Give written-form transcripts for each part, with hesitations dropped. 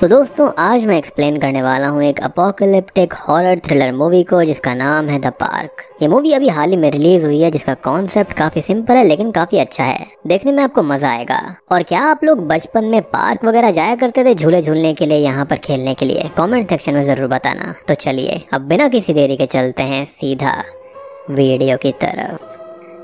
तो दोस्तों आज मैं एक्सप्लेन करने वाला हूँ एक अपोकलिप्टिक हॉरर थ्रिलर मूवी को जिसका नाम है द पार्क। ये मूवी अभी हाल ही में रिलीज हुई है जिसका कॉन्सेप्ट काफी सिंपल है लेकिन काफी अच्छा है। देखने में आपको मजा आएगा। और क्या आप लोग बचपन में पार्क वगैरह जाया करते थे झूले झूलने के लिए, यहाँ पर खेलने के लिए? कमेंट सेक्शन में जरूर बताना। तो चलिए अब बिना किसी देरी के चलते हैं सीधा वीडियो की तरफ।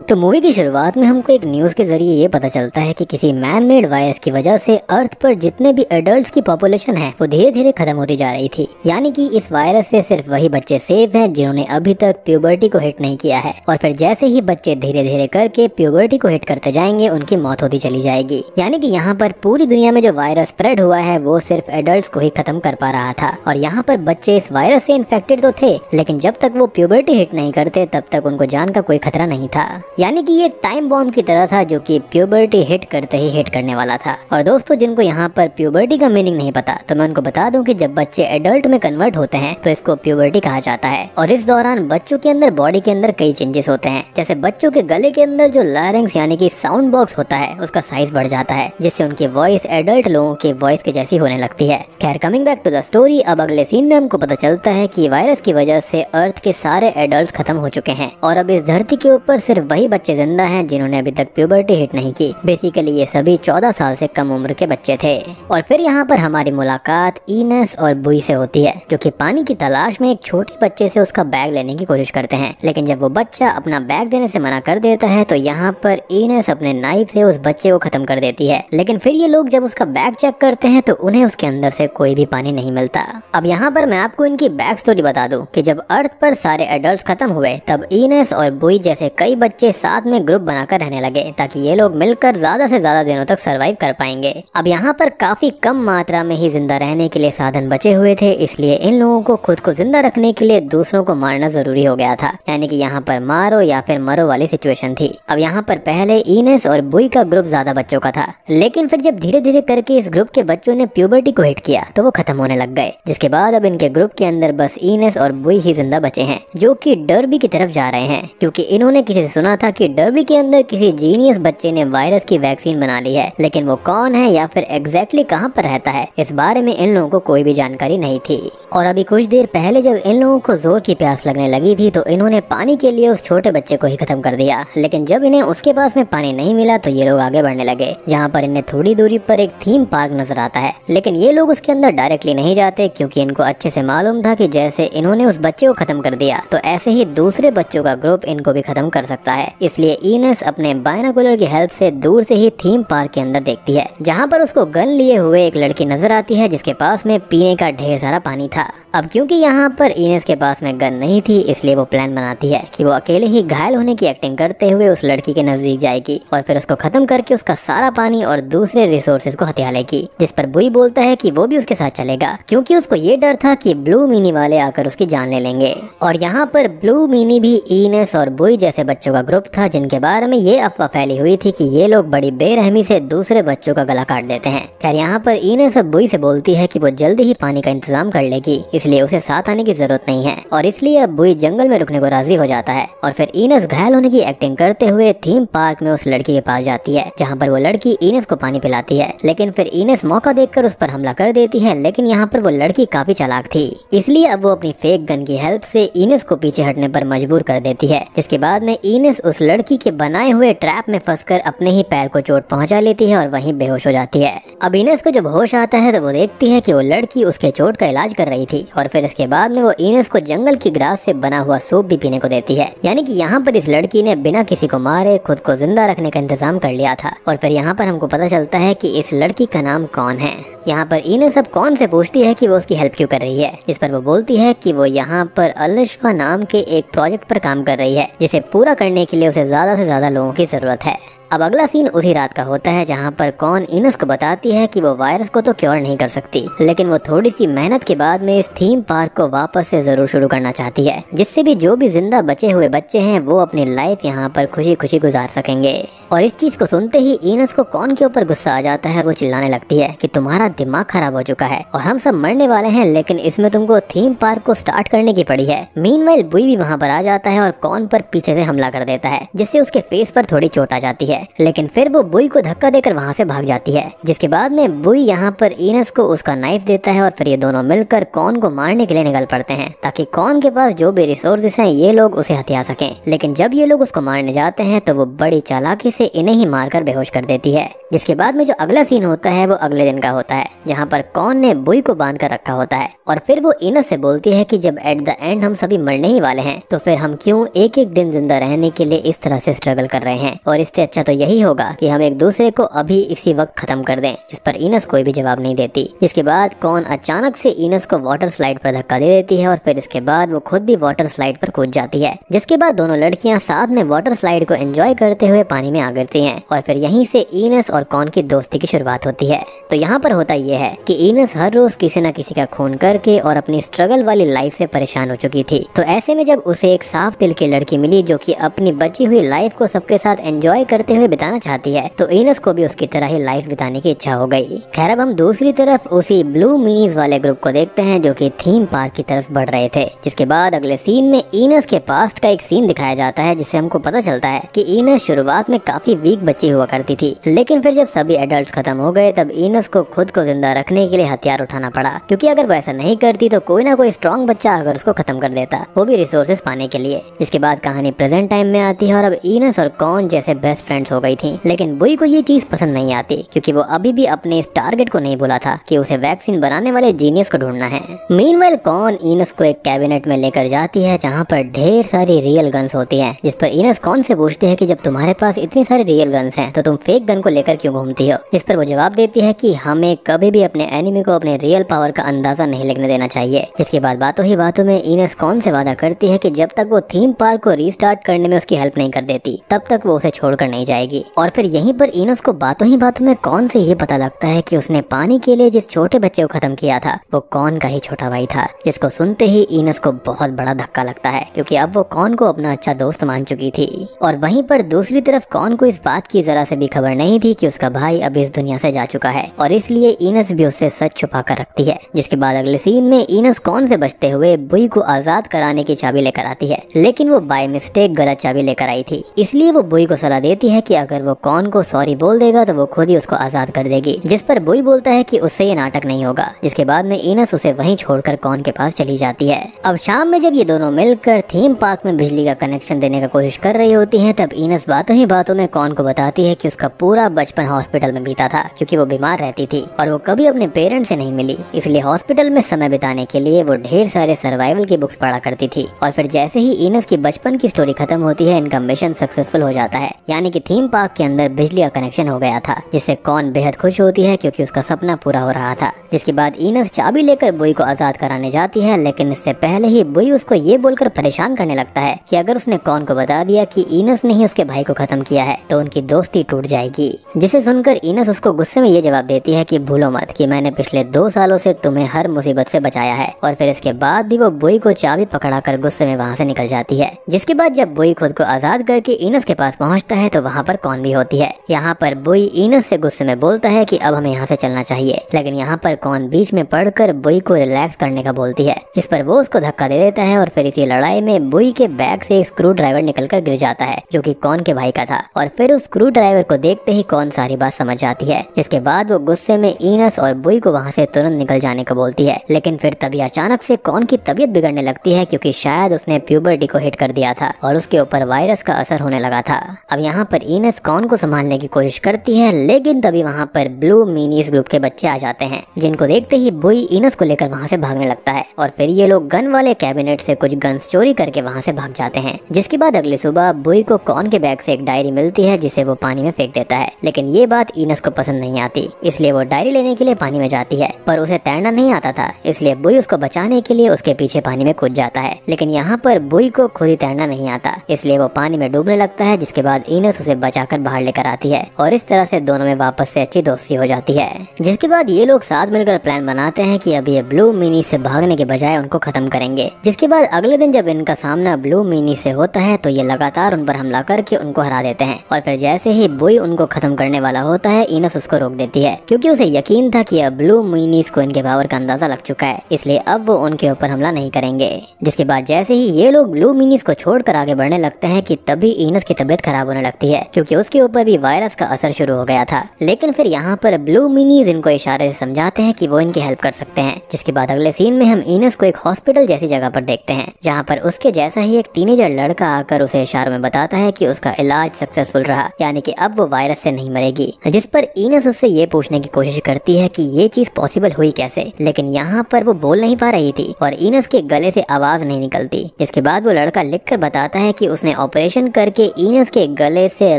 तो मूवी की शुरुआत में हमको एक न्यूज़ के जरिए ये पता चलता है कि किसी मैन मेड वायरस की वजह से अर्थ पर जितने भी एडल्ट्स की पॉपुलेशन है वो धीरे धीरे खत्म होती जा रही थी। यानी कि इस वायरस से सिर्फ वही बच्चे सेफ हैं जिन्होंने अभी तक प्यूबर्टी को हिट नहीं किया है, और फिर जैसे ही बच्चे धीरे धीरे करके प्यूबर्टी को हिट करते जाएंगे उनकी मौत होती चली जाएगी। यानी कि यहाँ पर पूरी दुनिया में जो वायरस स्प्रेड हुआ है वो सिर्फ एडल्ट को ही खत्म कर पा रहा था, और यहाँ पर बच्चे इस वायरस से इन्फेक्टेड तो थे लेकिन जब तक वो प्यूबर्टी हिट नहीं करते तब तक उनको जान का कोई खतरा नहीं था। यानी कि ये टाइम बॉम्ब की तरह था जो कि प्यूबर्टी हिट करते ही हिट करने वाला था। और दोस्तों जिनको यहाँ पर प्यूबर्टी का मीनिंग नहीं पता तो मैं उनको बता दूं कि जब बच्चे एडल्ट में कन्वर्ट होते हैं तो इसको प्यूबर्टी कहा जाता है। और इस दौरान बच्चों के अंदर बॉडी के अंदर कई चेंजेस होते हैं। जैसे बच्चों के गले के अंदर जो लारिंक्स यानी कि साउंड बॉक्स होता है उसका साइज बढ़ जाता है, जिससे उनकी वॉइस एडल्ट लोगों की वॉइस के जैसी होने लगती है। खैर coming back to the story, अब अगले सीन में हमको पता चलता है कि वायरस की वजह से अर्थ के सारे एडल्ट खत्म हो चुके हैं और अब इस धरती के ऊपर सिर्फ वही बच्चे जिंदा हैं जिन्होंने अभी तक प्यूबर्टी हिट नहीं की। बेसिकली ये सभी 14 साल से कम उम्र के बच्चे थे। और फिर यहाँ पर हमारी मुलाकात ईनस और बुई से होती है जो कि पानी की तलाश में एक छोटे बच्चे से उसका बैग लेने की कोशिश करते हैं। लेकिन जब वो बच्चा अपना बैग देने से मना कर देता है तो यहाँ पर ईनस अपने नाइफ से उस बच्चे को खत्म कर देती है। लेकिन फिर ये लोग जब उसका बैग चेक करते हैं तो उन्हें उसके अंदर से कोई भी पानी नहीं मिलता। अब यहाँ पर मैं आपको इनकी बैक स्टोरी बता दूं कि जब अर्थ पर सारे एडल्ट खत्म हुए तब ईनस और बुई जैसे कई बच्चे साथ में ग्रुप बनाकर रहने लगे ताकि ये लोग मिलकर ज्यादा से ज्यादा दिनों तक सरवाइव कर पाएंगे। अब यहाँ पर काफी कम मात्रा में ही जिंदा रहने के लिए साधन बचे हुए थे, इसलिए इन लोगों को खुद को जिंदा रखने के लिए दूसरों को मारना जरूरी हो गया था। यानी कि यहाँ पर मारो या फिर मरो वाली सिचुएशन थी। अब यहाँ पर पहले ईनस और बुई का ग्रुप ज्यादा बच्चों का था, लेकिन फिर जब धीरे धीरे करके इस ग्रुप के बच्चों ने प्यूबर्टी को हिट किया तो वो खत्म होने लग गए, जिसके बाद अब इनके ग्रुप के अंदर बस ईनस और बुई ही जिंदा बचे हैं जो कि डर्बी की तरफ जा रहे हैं, क्योंकि इन्होंने किसी से सुना था कि डर्बी के अंदर किसी जीनियस बच्चे ने वायरस की वैक्सीन बना ली है। लेकिन वो कौन है या फिर एग्जैक्टली कहां पर रहता है इस बारे में इन लोगों को कोई भी जानकारी नहीं थी। और अभी कुछ देर पहले जब इन लोगों को जोर की प्यास लगने लगी थी तो इन्होंने पानी के लिए उस छोटे बच्चे को ही खत्म कर दिया। लेकिन जब इन्हें उसके पास में पानी नहीं मिला तो ये लोग आगे बढ़ने लगे, जहाँ पर इन्हें थोड़ी दूरी पर एक थीम पार्क नजर आता है। लेकिन ये लोग उसके अंदर डायरेक्टली नहीं जाते क्योंकि इनको अच्छे से मालूम था कि जैसे इन्होंने उस बच्चे को खत्म कर दिया तो ऐसे ही दूसरे बच्चों का ग्रुप इनको भी खत्म कर सकता है। इसलिए ईनस अपने बायनोकुलर की हेल्प से दूर से ही थीम पार्क के अंदर देखती है, जहाँ पर उसको गन लिए हुए एक लड़की नजर आती है जिसके पास में पीने का ढेर सारा पानी था। अब क्योंकि यहाँ पर ईनस के पास में गन नहीं थी इसलिए वो प्लान बनाती है कि वो अकेले ही घायल होने की एक्टिंग करते हुए उस लड़की के नजदीक जाएगी और फिर उसको खत्म करके उसका सारा पानी और दूसरे रिसोर्सेज को हथिया लेगी। जिस पर बुई बोलता है कि वो भी उसके साथ चलेगा क्योंकि उसको ये डर था कि ब्लू मीनी वाले आकर उसकी जान ले लेंगे। और यहाँ पर ब्लू मीनी भी ईनस और बुई जैसे बच्चों का ग्रुप था जिनके बारे में ये अफवाह फैली हुई थी कि ये लोग बड़ी बेरहमी से दूसरे बच्चों का गला काट देते हैं। खैर यहाँ पर ईनस अब बुई से बोलती है कि वो जल्दी ही पानी का इंतजाम कर लेगी, इसलिए उसे साथ आने की जरूरत नहीं है। और इसलिए अब बुई जंगल में रुकने को राजी हो जाता है और फिर ईनस घायल होने की एक्टिंग करते हुए थीम पार्क में उस लड़की के पास जाती है, जहाँ पर वो लड़की ईनस को पानी पिलाती है। लेकिन फिर ईनस मौका देखकर उस पर हमला कर देती है, लेकिन यहाँ पर वो लड़की काफी चालाक थी, इसलिए अब वो अपनी फेक गन की हेल्प से ईनस को पीछे हटने पर मजबूर कर देती है। जिसके बाद में ईनस उस लड़की के बनाए हुए ट्रैप में फंसकर अपने ही पैर को चोट पहुंचा लेती है और वहीं बेहोश हो जाती है। अब ईनस को जब होश आता है तो वो देखती है कि वो लड़की उसके चोट का इलाज कर रही थी, और फिर इसके बाद में वो ईनस को जंगल की ग्रास से बना हुआ सूप भी पीने को देती है। यानी कि यहाँ पर इस लड़की ने बिना किसी को मारे खुद को जिंदा रखने का इंतजाम कर लिया था। और फिर यहाँ पर हमको पता चलता है कि इस लड़की का नाम कौन है। यहाँ पर ईनस अब कौन से पूछती है कि वो उसकी हेल्प क्यों कर रही है, जिस पर वो बोलती है कि वो यहाँ पर अलिशा नाम के एक प्रोजेक्ट पर काम कर रही है जिसे पूरा करने के लिए उसे ज्यादा से ज्यादा लोगों की जरूरत है। अब अगला सीन उसी रात का होता है जहाँ पर कौन ईनस को बताती है कि वो वायरस को तो क्योर नहीं कर सकती, लेकिन वो थोड़ी सी मेहनत के बाद में इस थीम पार्क को वापस से जरूर शुरू करना चाहती है, जिससे भी जो भी जिंदा बचे हुए बच्चे हैं वो अपनी लाइफ यहाँ पर खुशी खुशी गुजार सकेंगे। और इस चीज को सुनते ही ईनस को कौन के ऊपर गुस्सा आ जाता है और वो चिल्लाने लगती है कि तुम्हारा दिमाग खराब हो चुका है और हम सब मरने वाले हैं, लेकिन इसमें तुमको थीम पार्क को स्टार्ट करने की पड़ी है। मीनवाइल बुई भी वहाँ पर आ जाता है और कौन पर पीछे से हमला कर देता है, जिससे उसके फेस पर थोड़ी चोट आ जाती है। है, लेकिन फिर वो बुई को धक्का देकर वहाँ से भाग जाती है। जिसके बाद में बुई यहाँ पर इनस को उसका नाइफ देता है और फिर ये दोनों मिलकर कॉन को मारने के लिए निकल पड़ते हैं ताकि कॉन के पास जो भी रिसोर्सेस हैं ये लोग उसे हथिया सकें। लेकिन जब ये लोग उसको मारने जाते हैं तो वो बड़ी चालाकी से इन्हें ही मारकर बेहोश कर देती है। जिसके बाद में जो अगला सीन होता है वो अगले दिन का होता है, जहाँ पर कॉन ने बुई को बांध कर रखा होता है और फिर वो इनस से बोलती है कि जब एट द एंड हम सभी मरने ही वाले हैं तो फिर हम क्यों एक एक दिन जिंदा रहने के लिए इस तरह से स्ट्रगल कर रहे हैं, और इससे अच्छा तो यही होगा कि हम एक दूसरे को अभी इसी वक्त खत्म कर दें। जिस पर इनस कोई भी जवाब नहीं देती। जिसके बाद कॉन अचानक से इनस को वाटर स्लाइड पर धक्का दे देती है और फिर इसके बाद वो खुद भी वाटर स्लाइड पर कूद जाती है। जिसके बाद दोनों लड़कियां साथ में वाटर स्लाइड को एंजॉय करते हुए पानी में आ गिरती हैं और फिर यहीं से इनस और कॉन की दोस्ती की शुरुआत होती है। तो यहाँ पर होता यह है कि इनस हर रोज किसी न किसी का खून करके और अपनी स्ट्रगल वाली लाइफ से परेशान हो चुकी थी। तो ऐसे में जब उसे एक साफ दिल की लड़की मिली जो कि अपनी बची हुई लाइफ को सबके साथ एंजॉय करते हुए बिताना चाहती है, तो इनस को भी उसकी तरह ही लाइफ बिताने की इच्छा हो गई। खैर अब हम दूसरी तरफ उसी ब्लू मिनीज वाले ग्रुप को देखते हैं जो कि थीम पार्क की तरफ बढ़ रहे थे। जिसके बाद अगले सीन में इनस के पास्ट का एक सीन दिखाया जाता है जिससे हमको पता चलता है कि इनस शुरुआत में काफी वीक बच्ची हुआ करती थी, लेकिन फिर जब सभी एडल्ट खत्म हो गए तब इनस को खुद को जिंदा रखने के लिए हथियार उठाना पड़ा, क्योंकि अगर वो ऐसा नहीं करती तो कोई ना कोई स्ट्रॉन्ग बच्चा अगर उसको खत्म कर देता, वो भी रिसोर्सेज पाने के लिए। जिसके बाद कहानी प्रेजेंट टाइम में आती है और अब इनस और कॉन जैसे बेस्ट फ्रेंड्स हो गई थी। लेकिन बुई को ये चीज पसंद नहीं आती क्योंकि वो अभी भी अपने इस टारगेट को नहीं भूला था कि उसे वैक्सीन बनाने वाले जीनियस को ढूंढना है। मीनवाइल कॉन इनस को एक कैबिनेट में लेकर जाती है जहाँ पर ढेर सारी रियल गन्स होती है। जिस पर इनस कॉन से पूछती है कि जब तुम्हारे पास इतनी सारी रियल गन्स हैं तो तुम फेक गन को लेकर क्यों घूमती हो। जिस पर वो जवाब देती है कि हमें कभी भी अपने एनिमी को अपने रियल पावर का अंदाजा नहीं लगने देना चाहिए। जिसके बाद बातों ही बातों में इनस कॉन से वादा करती है कि जब तक वो थीम पार्क को रीस्टार्ट करने में उसकी हेल्प नहीं कर देती तब तक वो उसे छोड़कर नहीं जाएगी। और फिर यहीं पर इनस को बातों ही बातों में कॉन से ये पता लगता है कि उसने पानी के लिए जिस छोटे बच्चे को खत्म किया था वो कॉन का ही छोटा भाई था। जिसको सुनते ही इनस को बहुत बड़ा धक्का लगता है क्योंकि अब वो कॉन को अपना अच्छा दोस्त मान चुकी थी। और वहीं पर दूसरी तरफ कॉन को इस बात की जरा से भी खबर नहीं थी कि उसका भाई अब इस दुनिया से जा चुका है और इसलिए इनस भी उससे सच छुपा कर रखती है। जिसके बाद अगले सीन में इनस कॉन से बचते हुए बुई को आजाद कराने की चाबी लेकर आती है, लेकिन वो बाय मिस्टेक गलत चाबी लेकर आई थी। इसलिए वो बुई को सलाह देती है कि अगर वो कॉन को सॉरी बोल देगा तो वो खुद ही उसको आजाद कर देगी। जिस पर बुई बोलता है कि उससे ये नाटक नहीं होगा। जिसके बाद में इनस उसे वहीं छोड़कर कॉन के पास चली जाती है। अब शाम में जब ये दोनों मिलकर थीम पार्क में बिजली का कनेक्शन देने का कोशिश कर रही होती हैं तब इनस बातों ही बातों में कॉन को बताती है कि उसका पूरा बचपन हॉस्पिटल में बीता था क्योंकि वो बीमार रहती थी और वो कभी अपने पेरेंट्स से नहीं मिली, इसलिए हॉस्पिटल में समय बिताने के लिए वो ढेर सारे सर्वाइवल की बुक्स पढ़ा करती थी। और फिर जैसे ही इनस की बचपन की स्टोरी खत्म होती है इनका मिशन सक्सेसफुल हो जाता है, यानी कि थीम पार्क के अंदर बिजली का कनेक्शन हो गया था, जिससे कॉन बेहद खुश होती है क्योंकि उसका सपना पूरा हो रहा था। जिसके बाद इनस चाबी लेकर बुई को आजाद कराने जाती है, लेकिन इससे पहले ही बुई उसको ये बोलकर परेशान करने लगता है कि अगर उसने कॉन को बता दिया कि इनस ने ही उसके भाई को खत्म किया है तो उनकी दोस्ती टूट जाएगी। जिसे सुनकर इनस उसको गुस्से में ये जवाब देती है कि भूलो मत कि मैंने पिछले 2 सालों से तुम्हें हर मुसीबत से बचाया है। और फिर इसके बाद भी वो बुई को चाबी पकड़ाकर गुस्से में वहाँ से निकल जाती है। जिसके बाद जब बुई खुद को आजाद करके इनस के पास पहुँचता है तो वहाँ पर कॉन भी होती है। यहाँ पर बुई इनस से गुस्से में बोलता है कि अब हमें यहाँ से चलना चाहिए, लेकिन यहाँ पर कॉन बीच में पड़कर बुई को रिलैक्स करने का बोलती है, जिस पर वो उसको धक्का दे देता है और फिर इसी लड़ाई में बुई के बैग से एक स्क्रू ड्राइवर निकलकर गिर जाता है जो कि कॉन के भाई का था। और फिर उस स्क्रू ड्राइवर को देखते ही कॉन सारी बात समझ जाती है। जिसके बाद वो गुस्से में इनस और बुई को वहाँ से तुरंत निकल जाने को बोलती है, लेकिन फिर तभी अचानक से कॉन की तबीयत बिगड़ने लगती है क्योंकि शायद उसने प्यूबर्टी को हिट कर दिया था और उसके ऊपर वायरस का असर होने लगा था। अब यहाँ पर इनस कॉन को संभालने की कोशिश करती है, लेकिन तभी वहाँ पर ब्लू मिनीज ग्रुप के बच्चे आ जाते हैं, जिनको देखते ही बुई इनस को लेकर वहाँ से भागने लगता है और फिर ये लोग गन वाले कैबिनेट से कुछ गन्स चोरी करके वहाँ से भाग जाते हैं। जिसके बाद अगली सुबह बुई को कॉन के बैग से एक डायरी मिलती है जिसे वो पानी में फेंक देता है, लेकिन ये बात इनस को पसंद नहीं आती, इसलिए वो डायरी लेने के लिए पानी में जाती है, पर उसे तैरना नहीं आता था, इसलिए बुई उसको बचाने के लिए उसके पीछे पानी में कूद जाता है। लेकिन यहाँ पर बुई को खुद ही तैरना नहीं आता, इसलिए वो पानी में डूबने लगता है। जिसके बाद इनस उसे बचाकर बाहर लेकर आती है और इस तरह से दोनों में वापस से अच्छी दोस्ती हो जाती है। जिसके बाद ये लोग साथ मिलकर प्लान बनाते हैं कि अब ये ब्लू मिनी से भागने के बजाय उनको खत्म करेंगे। जिसके बाद अगले दिन जब इनका सामना ब्लू मिनी से होता है तो ये लगातार उन पर हमला करके उनको हरा देते हैं और फिर जैसे ही बुई उनको खत्म करने वाला होता है इनस उसको रोक देती है क्योंकि उसे यकीन था कि अब ब्लू मिनीज को इनके पावर का अंदाजा लग चुका है, इसलिए अब वो उनके ऊपर हमला नहीं करेंगे। जिसके बाद जैसे ही ये लोग ब्लू मिनीज को छोड़कर आगे बढ़ने लगते हैं कि तभी इनस की तबीयत खराब होने लगती है क्योंकि उसके ऊपर भी वायरस का असर शुरू हो गया था। लेकिन फिर यहाँ पर ब्लू मिनीज इनको इशारे से समझाते हैं कि वो इनकी हेल्प कर सकते हैं। जिसके बाद अगले सीन में हम इनस को एक हॉस्पिटल जैसी जगह पर देखते हैं, जहाँ पर उसके जैसा ही एक टीनेजर लड़का आकर उसे इशारों में बताता है कि उसका इलाज सक्सेसफुल रहा, यानी कि अब वो वायरस से नहीं मरेगी। जिस पर इनस उससे ये पूछने की कोशिश करती है कि ये चीज पॉसिबल हुई कैसे, लेकिन यहाँ पर वो बोल नहीं पा रही थी और इनस के गले से आवाज नहीं निकलती। जिसके बाद वो लड़का लिखकर बताता है कि उसने ऑपरेशन करके इनस के गले से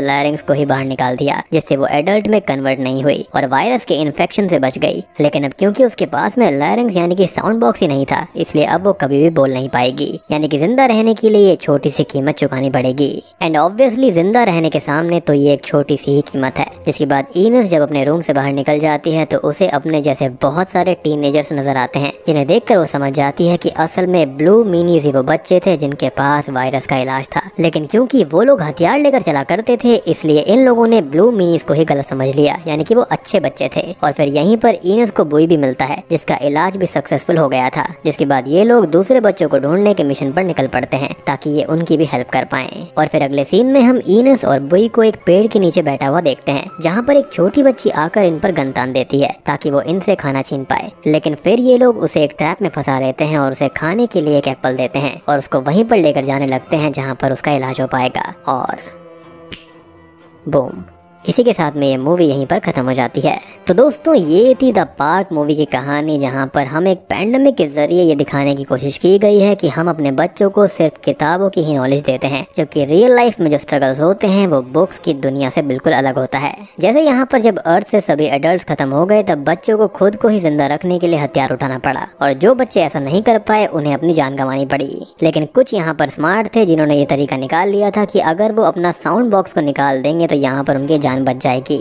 लैरिंग्स को ही बाहर निकाल दिया, जिससे वो एडल्ट में कन्वर्ट नहीं हुई और वायरस के इन्फेक्शन से बच गई। लेकिन अब क्योंकि उसके पास में लैरिंग्स यानी कि साउंड बॉक्स ही नहीं था, इसलिए अब वो कभी भी बोल नहीं पाएगी, यानी कि जिंदा रहने के लिए ये छोटी सी कीमत चुकानी पड़ेगी। एंड ऑब्वियसली जिंदा रहने के सामने तो ये एक छोटी सी ही कीमत है। जिसके बाद इनस जब अपने रूम से बाहर निकल जाती है तो उसे अपने जैसे बहुत सारे टीनेजर्स नजर आते हैं, जिन्हें देखकर वो समझ जाती है कि असल में ब्लू मिनीज ही वो बच्चे थे जिनके पास वायरस का इलाज था। लेकिन क्योंकि वो लोग हथियार लेकर चला करते थे, इसलिए इन लोगों ने ब्लू मिनीज को ही गलत समझ लिया, यानी कि वो अच्छे बच्चे थे। और फिर यहीं पर इनस को बुई भी मिलता है, जिसका इलाज भी सक्सेसफुल हो गया था। जिसके बाद ये लोग दूसरे बच्चों को ढूंढने के मिशन पर निकल पड़ते हैं ताकि ये उनकी भी हेल्प कर पाएं। और फिर अगले सीन में हम इनस और बुई को एक पेड़ के नीचे बैठा हुआ देखते हैं, जहाँ पर एक छोटी बच्ची आकर इन पर गन तान देती है ताकि वो इनसे खाना छीन पाए। लेकिन फिर ये लोग उसे एक ट्रैप में फंसा लेते हैं और उसे खाने के लिए एक एप्पल देते हैं और उसको वहीं पर लेकर जाने लगते हैं जहाँ पर उसका इलाज हो पाएगा। और बूम, इसी के साथ में ये मूवी यहीं पर खत्म हो जाती है। तो दोस्तों, ये थी द पार्क मूवी की कहानी, जहां पर हम एक पैंडेमिक के जरिए ये दिखाने की कोशिश की गई है कि हम अपने बच्चों को सिर्फ किताबों की ही नॉलेज देते हैं, जबकि रियल लाइफ में जो स्ट्रगल्स होते हैं वो बुक्स की दुनिया से बिल्कुल अलग होता है। जैसे यहाँ पर जब अर्थ से सभी एडल्ट खत्म हो गए, तब बच्चों को खुद को ही जिंदा रखने के लिए हथियार उठाना पड़ा, और जो बच्चे ऐसा नहीं कर पाए उन्हें अपनी जान गंवानी पड़ी। लेकिन कुछ यहाँ पर स्मार्ट थे जिन्होंने ये तरीका निकाल लिया था कि अगर वो अपना साउंड बॉक्स को निकाल देंगे तो यहाँ पर उनकी जान बच जाएगी।